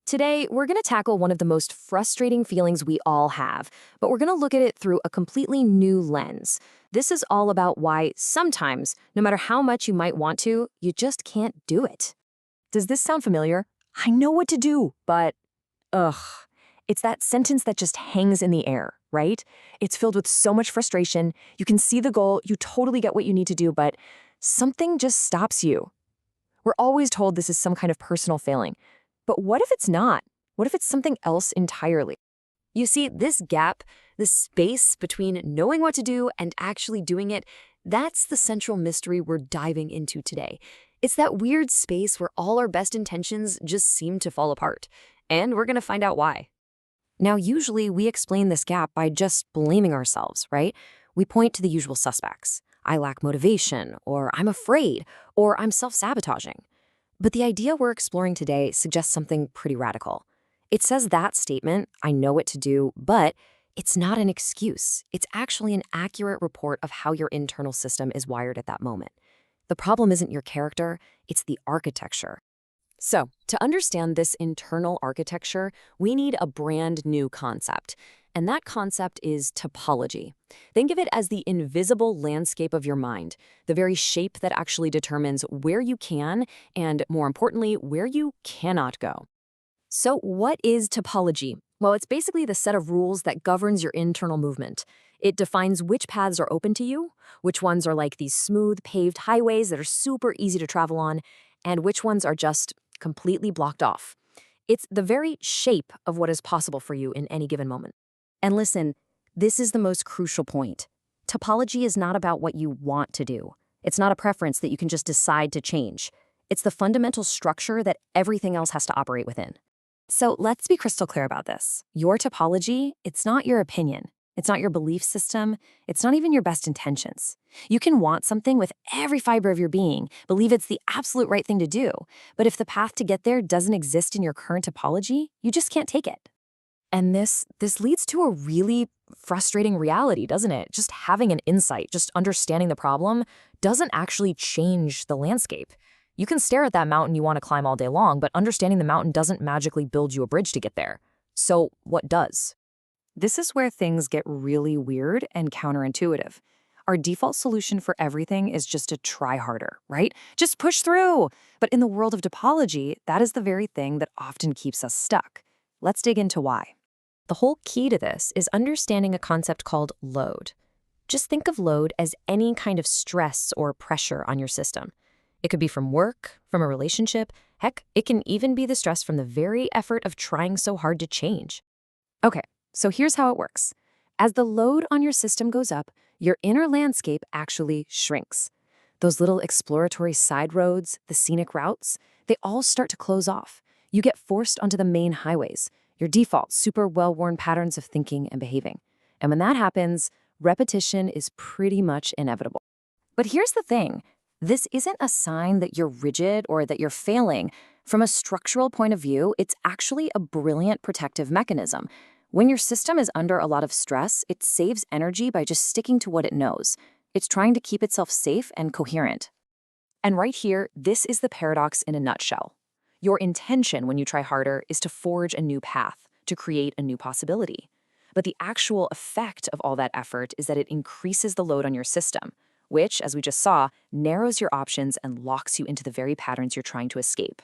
Today, we're going to tackle one of the most frustrating feelings we all have, but we're going to look at it through a completely new lens. This is all about why sometimes, no matter how much you might want to, you just can't do it. Does this sound familiar? I know what to do, but ugh. It's that sentence that just hangs in the air, right? It's filled with so much frustration. You can see the goal, you totally get what you need to do, but something just stops you. We're always told this is some kind of personal failing. But what if it's not? What if it's something else entirely? You see, this gap, this space between knowing what to do and actually doing it, that's the central mystery we're diving into today. It's that weird space where all our best intentions just seem to fall apart. And we're going to find out why. Now, usually we explain this gap by just blaming ourselves, right? We point to the usual suspects. I lack motivation, or I'm afraid, or I'm self-sabotaging. But the idea we're exploring today suggests something pretty radical. It says that statement, I know what to do, but it's not an excuse. It's actually an accurate report of how your internal system is wired at that moment. The problem isn't your character, it's the architecture. So, to understand this internal architecture, we need a brand new concept. And that concept is topology. Think of it as the invisible landscape of your mind, the very shape that actually determines where you can and, more importantly, where you cannot go. So what is topology? Well, it's basically the set of rules that governs your internal movement. It defines which paths are open to you, which ones are like these smooth, paved highways that are super easy to travel on, and which ones are just completely blocked off. It's the very shape of what is possible for you in any given moment. And listen, this is the most crucial point. Topology is not about what you want to do. It's not a preference that you can just decide to change. It's the fundamental structure that everything else has to operate within. So let's be crystal clear about this. Your topology, it's not your opinion. It's not your belief system. It's not even your best intentions. You can want something with every fiber of your being, believe it's the absolute right thing to do. But if the path to get there doesn't exist in your current topology, you just can't take it. And this leads to a really frustrating reality, doesn't it? Just having an insight, just understanding the problem, doesn't actually change the landscape. You can stare at that mountain you want to climb all day long, but understanding the mountain doesn't magically build you a bridge to get there. So what does? This is where things get really weird and counterintuitive. Our default solution for everything is just to try harder, right? Just push through. But in the world of topology, that is the very thing that often keeps us stuck. Let's dig into why. The whole key to this is understanding a concept called load. Just think of load as any kind of stress or pressure on your system. It could be from work, from a relationship, heck, it can even be the stress from the very effort of trying so hard to change. Okay, so here's how it works. As the load on your system goes up, your inner landscape actually shrinks. Those little exploratory side roads, the scenic routes, they all start to close off. You get forced onto the main highways, your default, super well-worn patterns of thinking and behaving. And when that happens, repetition is pretty much inevitable. But here's the thing. This isn't a sign that you're rigid or that you're failing. From a structural point of view, it's actually a brilliant protective mechanism. When your system is under a lot of stress, it saves energy by just sticking to what it knows. It's trying to keep itself safe and coherent. And right here, this is the paradox in a nutshell. Your intention when you try harder is to forge a new path, to create a new possibility. But the actual effect of all that effort is that it increases the load on your system, which, as we just saw, narrows your options and locks you into the very patterns you're trying to escape.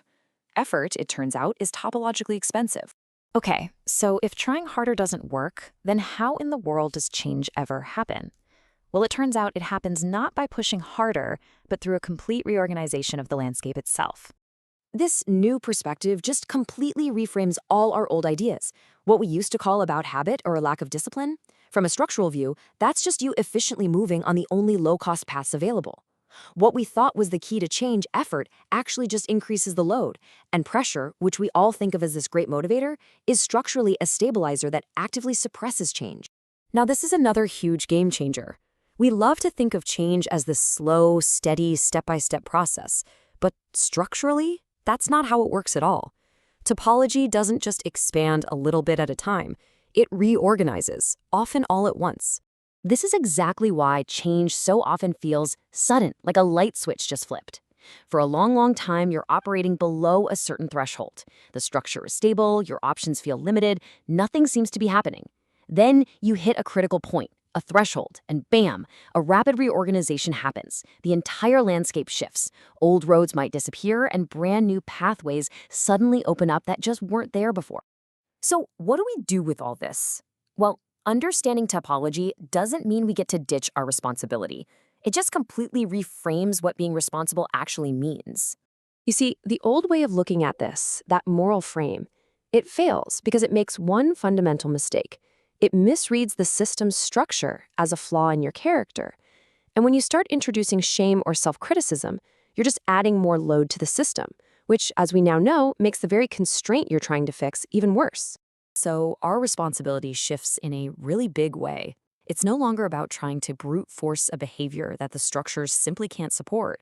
Effort, it turns out, is topologically expensive. Okay, so if trying harder doesn't work, then how in the world does change ever happen? Well, it turns out it happens not by pushing harder, but through a complete reorganization of the landscape itself. This new perspective just completely reframes all our old ideas. What we used to call a bad habit or a lack of discipline, from a structural view, that's just you efficiently moving on the only low-cost paths available. What we thought was the key to change, effort, actually just increases the load. And pressure, which we all think of as this great motivator, is structurally a stabilizer that actively suppresses change. Now, this is another huge game changer. We love to think of change as this slow, steady, step-by-step process. But structurally, that's not how it works at all. Topology doesn't just expand a little bit at a time. It reorganizes, often all at once. This is exactly why change so often feels sudden, like a light switch just flipped. For a long, long time, you're operating below a certain threshold. The structure is stable, your options feel limited, nothing seems to be happening. Then you hit a critical point, a threshold, and bam, a rapid reorganization happens. The entire landscape shifts. Old roads might disappear, and brand new pathways suddenly open up that just weren't there before. So, what do we do with all this? Well, understanding topology doesn't mean we get to ditch our responsibility. It just completely reframes what being responsible actually means. You see, the old way of looking at this, that moral frame, it fails because it makes one fundamental mistake. It misreads the system's structure as a flaw in your character. And when you start introducing shame or self-criticism, you're just adding more load to the system, which, as we now know, makes the very constraint you're trying to fix even worse. So our responsibility shifts in a really big way. It's no longer about trying to brute force a behavior that the structures simply can't support.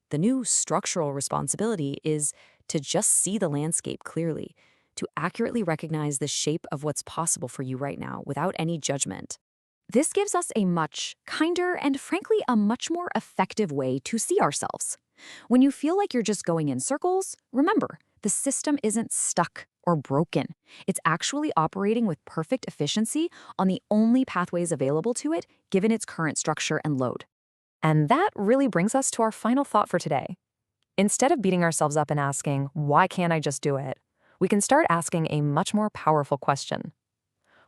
The new structural responsibility is to just see the landscape clearly, to accurately recognize the shape of what's possible for you right now without any judgment. This gives us a much kinder and, frankly, a much more effective way to see ourselves. When you feel like you're just going in circles, remember, the system isn't stuck or broken. It's actually operating with perfect efficiency on the only pathways available to it, given its current structure and load. And that really brings us to our final thought for today. Instead of beating ourselves up and asking, why can't I just do it? We can start asking a much more powerful question.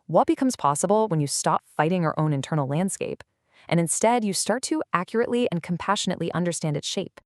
What becomes possible when you stop fighting your own internal landscape, and instead you start to accurately and compassionately understand its shape?